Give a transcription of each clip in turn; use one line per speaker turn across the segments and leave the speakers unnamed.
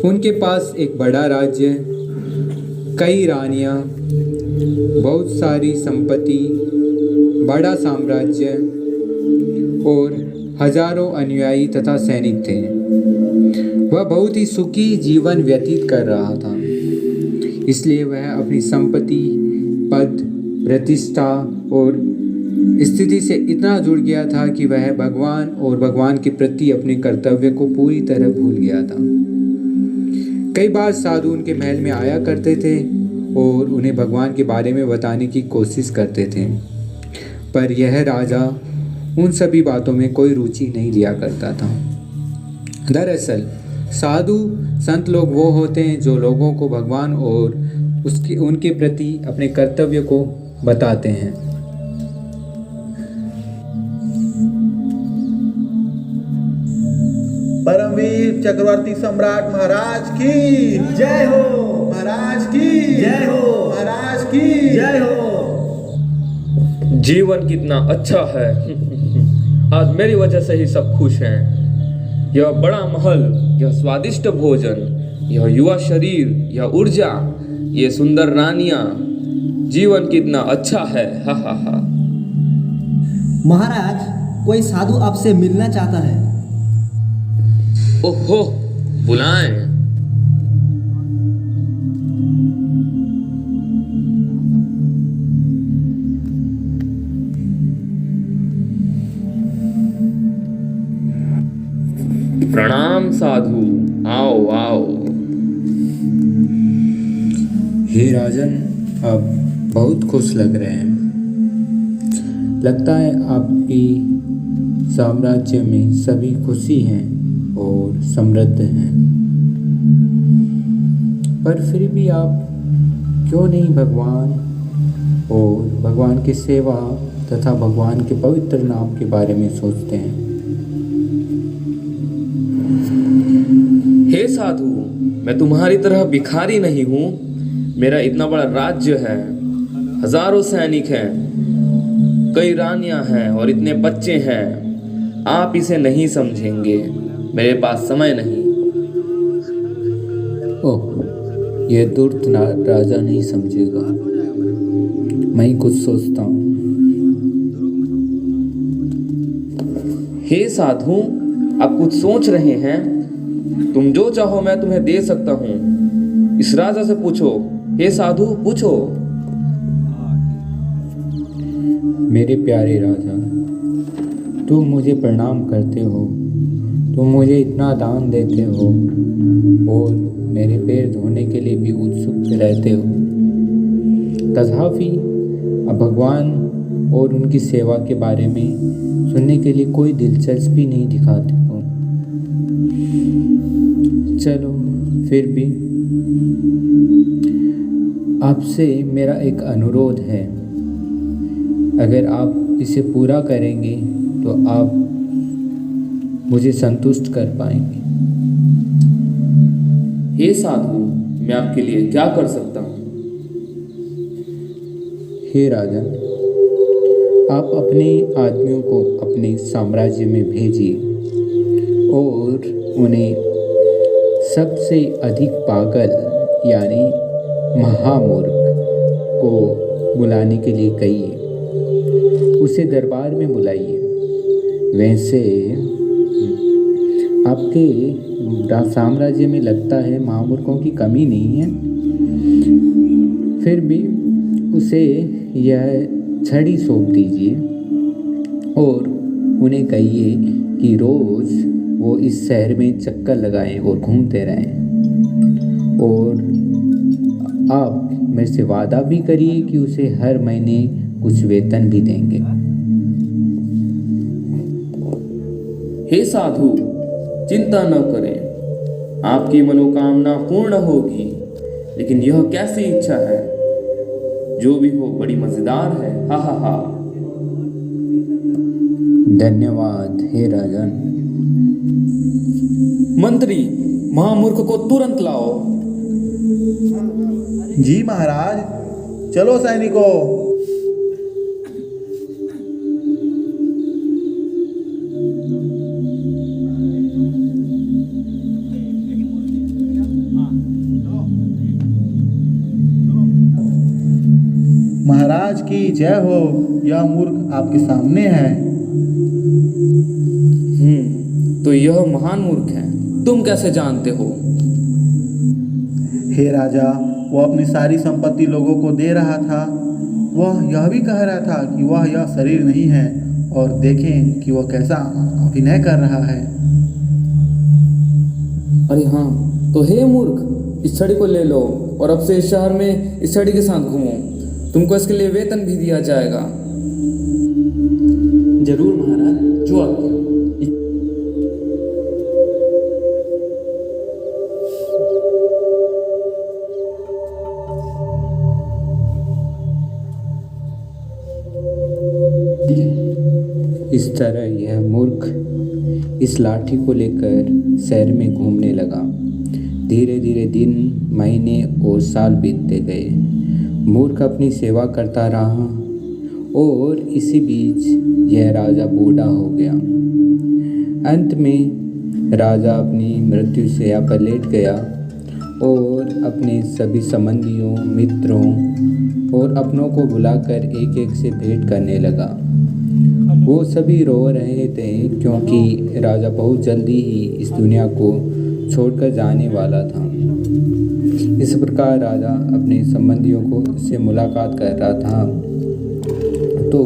उनके पास एक बड़ा राज्य, कई रानियां, बहुत सारी संपत्ति, बड़ा साम्राज्य और हजारों अनुयायी तथा सैनिक थे। वह बहुत ही सुखी जीवन व्यतीत कर रहा था, इसलिए वह अपनी संपत्ति, पद, प्रतिष्ठा और स्थिति से इतना जुड़ गया था कि वह भगवान और भगवान के प्रति अपने कर्तव्य को पूरी तरह भूल गया था। कई बार साधु उनके महल में आया करते थे और उन्हें भगवान के बारे में बताने की कोशिश करते थे, पर यह राजा उन सभी बातों में कोई रुचि नहीं लिया करता था। दरअसल साधु संत लोग वो होते हैं जो लोगों को भगवान और उनके प्रति अपने कर्तव्य को बताते हैं।
परमवीर चक्रवर्ती सम्राट महाराज की
जय हो।
महाराज की
जय हो।
महाराज की
जय हो।
जीवन कितना अच्छा है। आज मेरी वजह से ही सब खुश हैं। यह बड़ा महल, यह स्वादिष्ट भोजन, यह युवा शरीर, यह ऊर्जा, ये सुंदर रानियां, जीवन कितना अच्छा है। हा हा हा।
महाराज, कोई साधु आपसे मिलना चाहता है।
ओहो, बुलाएं। प्रणाम साधु, आओ आओ।
हे राजन, आप बहुत खुश लग रहे हैं। लगता है आपकी साम्राज्य में सभी खुशी हैं और समृद्ध हैं, पर फिर भी आप क्यों नहीं भगवान और भगवान की सेवा तथा भगवान के पवित्र नाम के बारे में सोचते हैं।
हे साधु, मैं तुम्हारी तरह भिखारी नहीं हूँ। मेरा इतना बड़ा राज्य है, हजारों सैनिक हैं, कई रानियां हैं और इतने बच्चे हैं। आप इसे नहीं समझेंगे, मेरे पास समय नहीं।
ओह, यह धूर्त राजा नहीं समझेगा। मैं ही कुछ सोचता हूँ।
हे साधु, आप कुछ सोच रहे हैं? तुम जो चाहो मैं तुम्हें दे सकता हूँ। इस राजा से पूछो। हे साधु, पूछो।
मेरे प्यारे राजा, तुम मुझे प्रणाम करते हो, तुम मुझे इतना दान देते हो और मेरे पैर धोने के लिए भी उत्सुक रहते हो। तथापि अब भगवान और उनकी सेवा के बारे में सुनने के लिए कोई दिलचस्पी नहीं दिखाते हो। चलो फिर भी आपसे मेरा एक अनुरोध है। अगर आप इसे पूरा करेंगे तो आप मुझे संतुष्ट कर पाएंगे।
हे साधु, मैं आपके लिए क्या कर सकता हूँ?
हे राजन, आप अपने आदमियों को अपने साम्राज्य में भेजिए और उन्हें सबसे अधिक पागल यानी महामूर्ख को बुलाने के लिए कहिए। उसे दरबार में बुलाइए। वैसे आपके साम्राज्य में लगता है महामूर्खों की कमी नहीं है, फिर भी उसे यह छड़ी सौंप दीजिए और उन्हें कहिए कि रोज़ वो इस शहर में चक्कर लगाएं और घूमते रहें, और आप मेरे से वादा भी करिए कि उसे हर महीने कुछ वेतन भी देंगे।
हे साधु, चिंता न करें, आपकी मनोकामना पूर्ण होगी। लेकिन यह कैसी इच्छा है? जो भी हो बड़ी मजेदार है। हा हा हा।
धन्यवाद हे राजन।
मंत्री, महामूर्ख को तुरंत लाओ।
जी महाराज। चलो सैनिकों। महाराज की जय हो। यह मूर्ख आपके सामने है।
तो यह महान मूर्ख है, तुम कैसे जानते हो?
हे राजा, वह अपनी सारी संपत्ति लोगों को दे रहा था। वह यह भी कह रहा था कि वह यह शरीर नहीं है, और देखें कि वह कैसा अभिनय कर रहा है।
अरे हाँ, तो हे मूर्ख, इस छड़ी को ले लो और अब से इस शहर में इस छड़ी के साथ घूमो। तुमको इसके लिए वेतन भी दिया जाएगा।
जरूर महाराज, जो आज्ञा।
इस तरह यह मूर्ख इस लाठी को लेकर शहर में घूमने लगा। धीरे धीरे दिन, महीने और साल बीतते गए। मूर्ख अपनी सेवा करता रहा और इसी बीच यह राजा बूढ़ा हो गया। अंत में राजा अपनी मृत्यु शैया पर लेट गया और अपने सभी संबंधियों, मित्रों और अपनों को बुलाकर एक एक से भेंट करने लगा। वो सभी रो रहे थे क्योंकि राजा बहुत जल्दी ही इस दुनिया को छोड़कर जाने वाला था। इस प्रकार राजा अपने संबंधियों को से मुलाकात कर रहा था तो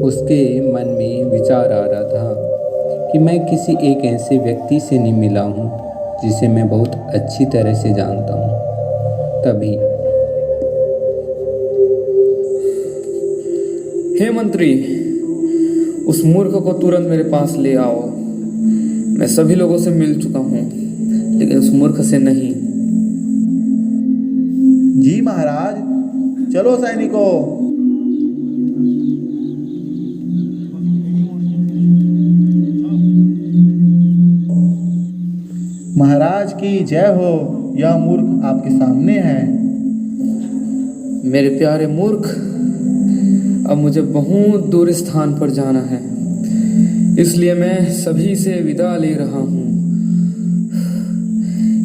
उसके मन में विचार आ रहा था कि मैं किसी एक ऐसे व्यक्ति से नहीं मिला हूँ जिसे मैं बहुत अच्छी तरह से जानता हूँ। तभी
हे मंत्री, उस मूर्ख को तुरंत मेरे पास ले आओ। मैं सभी लोगों से मिल चुका हूँ, लेकिन उस मूर्ख से नहीं।
जी महाराज, चलो सैनिकों। महाराज की जय हो। यह मूर्ख आपके सामने है।
मेरे प्यारे मूर्ख, अब मुझे बहुत दूर स्थान पर जाना है, इसलिए मैं सभी से विदा ले रहा हूँ।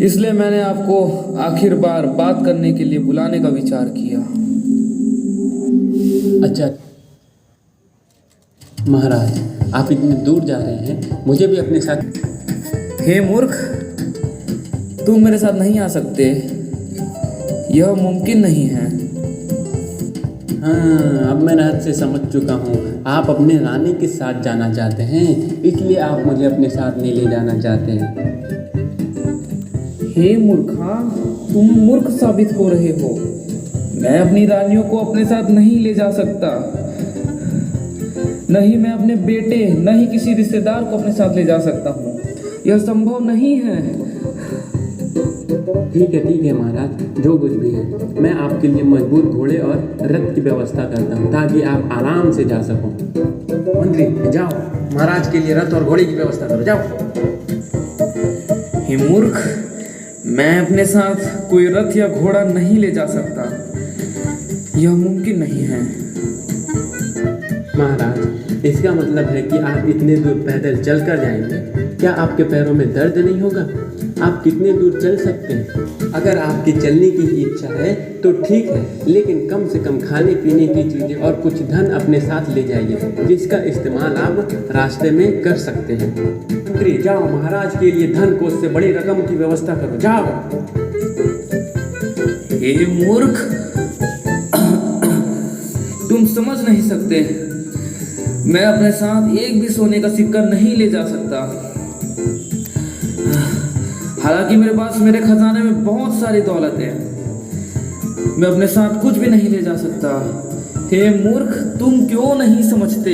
इसलिए मैंने आपको आखिर बार बात करने के लिए बुलाने का विचार किया।
अच्छा महाराज, आप इतने दूर जा रहे हैं, मुझे भी अपने साथ।
हे मूर्ख, तुम मेरे साथ नहीं आ सकते, यह मुमकिन नहीं है।
हाँ, अब मैं राज से समझ चुका हूँ। आप अपने रानी के साथ जाना चाहते हैं, इसलिए आप मुझे अपने साथ नहीं ले जाना चाहते हैं।
हे मूर्खा, तुम मूर्ख साबित हो रहे हो। मैं अपनी रानियों को अपने साथ नहीं ले जा सकता। नहीं मैं अपने बेटे, न ही किसी रिश्तेदार को अपने साथ ले जा सकता हूँ। यह संभव नहीं है।
ठीक है महाराज, जो कुछ भी है, मैं आपके लिए मजबूत घोड़े और रथ की व्यवस्था करता हूँ ताकि आप आराम से जा सको। मंत्री जाओ, महाराज के लिए रथ और घोड़े की व्यवस्था करो, जाओ।
हे मूर्ख, मैं अपने साथ कोई रथ या घोड़ा नहीं ले जा सकता, यह मुमकिन नहीं है।
महाराज, इसका मतलब है कि आप इतने दूर पैदल चल कर जाएंगे। क्या आपके पैरों में दर्द नहीं होगा? आप कितने दूर चल सकते हैं? अगर आपकी चलने की इच्छा है तो ठीक है, लेकिन कम से कम खाने पीने की चीज़ें और कुछ धन अपने साथ ले जाइए, जिसका इस्तेमाल आप रास्ते में कर सकते हैं। मंत्री जाओ, महाराज के लिए धन को उससे बड़ी रकम की व्यवस्था करो, जाओ।
हे मूर्ख, तुम समझ नहीं सकते, मैं अपने साथ एक भी सोने का सिक्का नहीं ले जा सकता। हालांकि मेरे पास मेरे खजाने में बहुत सारी दौलत है, मैं अपने साथ कुछ भी नहीं ले जा सकता। हे मूर्ख, तुम क्यों नहीं समझते?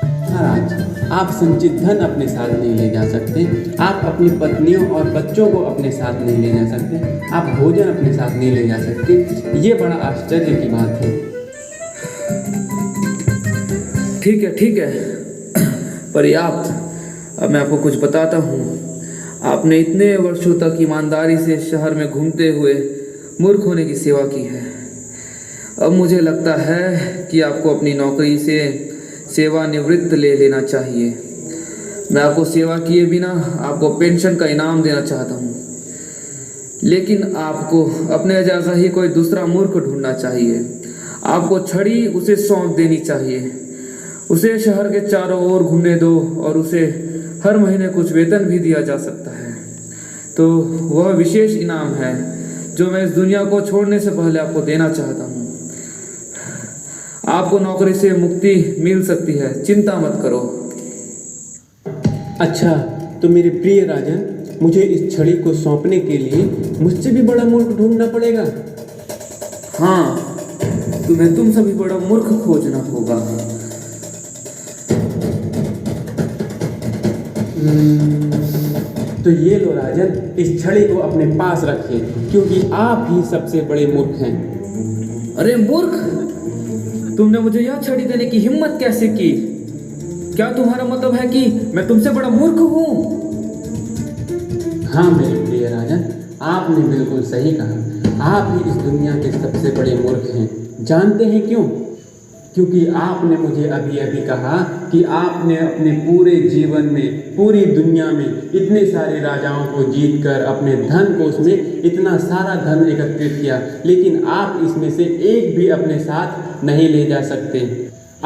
महाराज, आप संचित धन अपने साथ नहीं ले जा सकते, आप अपनी पत्नियों और बच्चों को अपने साथ नहीं ले जा सकते, आप भोजन अपने साथ नहीं ले जा सकते। ये बड़ा आश्चर्य की बात है।
ठीक है, पर्याप्त। अब मैं आपको कुछ बताता हूँ। आपने इतने वर्षों तक ईमानदारी से शहर में घूमते हुए मूर्ख होने की सेवा की है। अब मुझे लगता है कि आपको अपनी नौकरी से सेवानिवृत्त ले लेना चाहिए। मैं आपको सेवा किए बिना आपको पेंशन का इनाम देना चाहता हूँ, लेकिन आपको अपने जैसा ही कोई दूसरा मूर्ख ढूंढना चाहिए। आपको छड़ी उसे सौंप देनी चाहिए। उसे शहर के चारों ओर घूमने दो और उसे हर महीने कुछ वेतन भी दिया जा सकता है। तो वह विशेष इनाम है जो मैं इस दुनिया को छोड़ने से पहले आपको देना चाहता हूँ। आपको नौकरी से मुक्ति मिल सकती है, चिंता मत करो।
अच्छा, तो मेरे प्रिय राजन, मुझे इस छड़ी को सौंपने के लिए मुझसे भी बड़ा मूर्ख ढूंढना पड़ेगा।
हाँ, तुम्हें तुमसे भी बड़ा मूर्ख खोजना होगा।
तो ये लो राजन, इस छड़ी को अपने पास रखिए, क्योंकि आप ही सबसे बड़े मूर्ख हैं।
अरे मूर्ख, तुमने मुझे यह छड़ी देने की हिम्मत कैसे की? क्या तुम्हारा मतलब है कि मैं तुमसे बड़ा मूर्ख हूँ?
हाँ मेरे प्रिय राजन, आपने बिल्कुल सही कहा। आप ही इस दुनिया के सबसे बड़े मूर्ख हैं। जानते हैं क्यों? क्योंकि आपने मुझे अभी अभी कहा कि आपने अपने पूरे जीवन में, पूरी दुनिया में इतने सारे राजाओं को जीतकर अपने धन कोष में इतना सारा धन एकत्रित किया, लेकिन आप इसमें से एक भी अपने साथ नहीं ले जा सकते।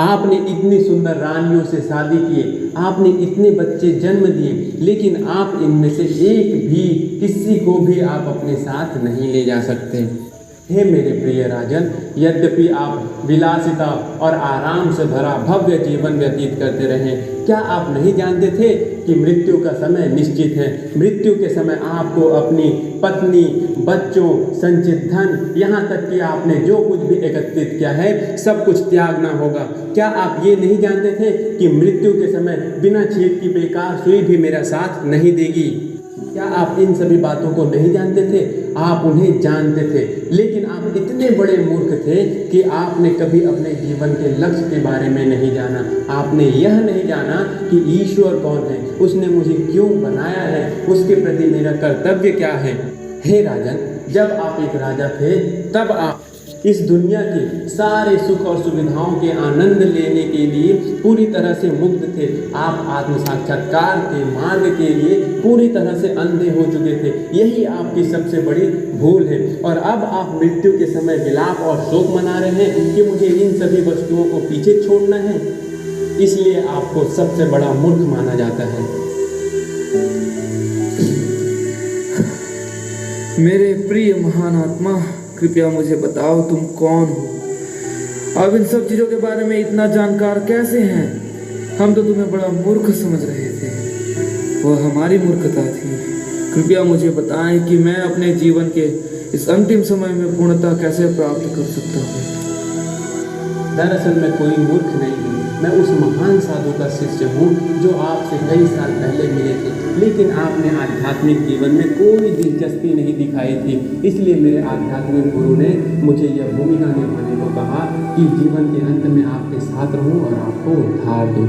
आपने इतनी सुंदर रानियों से शादी किए, आपने इतने बच्चे जन्म दिए, लेकिन आप इनमें से एक भी, किसी को भी आप अपने साथ नहीं ले जा सकते। हे मेरे प्रिय राजन, यद्यपि आप विलासिता और आराम से भरा भव्य जीवन व्यतीत करते रहें, क्या आप नहीं जानते थे कि मृत्यु का समय निश्चित है? मृत्यु के समय आपको अपनी पत्नी, बच्चों, संचित धन, यहाँ तक कि आपने जो कुछ भी एकत्रित किया है, सब कुछ त्यागना होगा। क्या आप ये नहीं जानते थे कि मृत्यु के समय बिना छेद की बेकार सुई भी मेरा साथ नहीं देगी? क्या आप इन सभी बातों को नहीं जानते थे? आप उन्हें जानते थे, लेकिन आप इतने बड़े मूर्ख थे कि आपने कभी अपने जीवन के लक्ष्य के बारे में नहीं जाना। आपने यह नहीं जाना कि ईश्वर कौन है, उसने मुझे क्यों बनाया है, उसके प्रति मेरा कर्तव्य क्या है। हे राजन, जब आप एक राजा थे, तब आप इस दुनिया के सारे सुख और सुविधाओं के आनंद लेने के लिए पूरी तरह से मुक्त थे। आप आत्म साक्षात्कार के मार्ग के लिए पूरी तरह से अंधे हो चुके थे। यही आपकी सबसे बड़ी भूल है। और अब आप मृत्यु के समय विलाप और शोक मना रहे हैं कि मुझे इन सभी वस्तुओं को पीछे छोड़ना है, इसलिए आपको सबसे बड़ा मूर्ख माना जाता है।
मेरे प्रिय महान आत्मा, कृपया मुझे बताओ तुम कौन हो? अब इन सब चीज़ों के बारे में इतना जानकार कैसे हैं? हम तो तुम्हें बड़ा मूर्ख समझ रहे थे, वह हमारी मूर्खता थी। कृपया मुझे बताएं कि मैं अपने जीवन के इस अंतिम समय में पूर्णता कैसे प्राप्त कर सकता हूँ।
दरअसल मैं कोई मूर्ख नहीं हूँ, मैं उस महान साधु का शिष्य हूँ जो आपसे कई साल पहले मिले थे, लेकिन आपने आध्यात्मिक जीवन में कोई दिलचस्पी नहीं दिखाई थी। इसलिए मेरे आध्यात्मिक गुरु ने मुझे यह भूमिका निभाने को कहा कि जीवन के अंत में आपके साथ रहूं और आपको उद्धार दूं।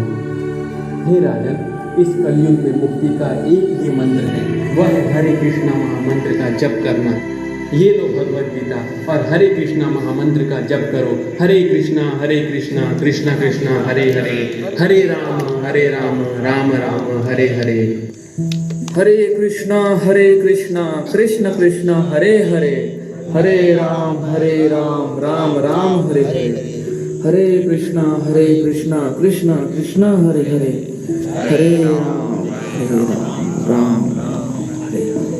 हे राजन, इस कलयुग में मुक्ति का एक ही मंत्र है, वह है हरे कृष्णा महामंत्र का जप करना। ये लो भगवद गीता और हरे कृष्णा महामंत्र का जप करो। हरे कृष्णा कृष्णा कृष्णा हरे हरे, हरे राम राम राम हरे हरे।
हरे कृष्णा कृष्ण कृष्ण हरे हरे, हरे राम राम राम हरे हरे। हरे कृष्णा कृष्ण कृष्ण हरे हरे, हरे राम राम राम हरे हरे।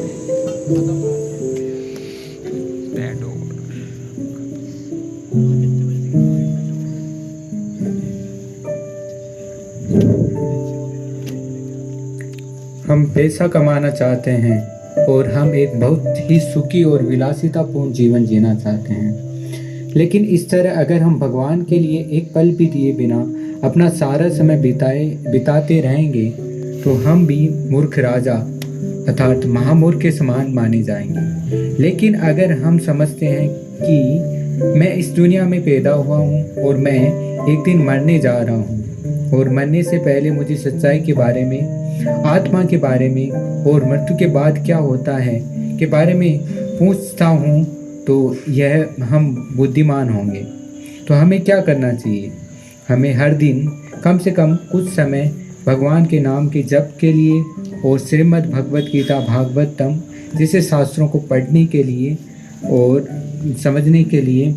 हम पैसा कमाना चाहते हैं और हम एक बहुत ही सुखी और विलासितापूर्ण जीवन जीना चाहते हैं, लेकिन इस तरह अगर हम भगवान के लिए एक पल भी दिए बिना अपना सारा समय बिताते रहेंगे तो हम भी मूर्ख राजा अर्थात महामूर्ख के समान माने जाएंगे। लेकिन अगर हम समझते हैं कि मैं इस दुनिया में पैदा हुआ हूँ और मैं एक दिन मरने जा रहा हूँ और मरने से पहले मुझे सच्चाई के बारे में, आत्मा के बारे में और मृत्यु के बाद क्या होता है के बारे में पूछता हूँ, तो यह हम बुद्धिमान होंगे। तो हमें क्या करना चाहिए? हमें हर दिन कम से कम कुछ समय भगवान के नाम के जप के लिए और श्रीमद् भगवत गीता भागवतम जैसे शास्त्रों को पढ़ने के लिए और समझने के लिए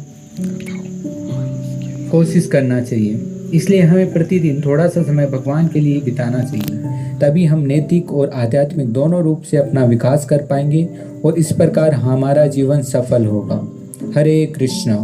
कोशिश करना चाहिए। इसलिए हमें प्रतिदिन थोड़ा सा समय भगवान के लिए बिताना चाहिए, तभी हम नैतिक और आध्यात्मिक दोनों रूप से अपना विकास कर पाएंगे और इस प्रकार हमारा जीवन सफल होगा। हरे कृष्ण।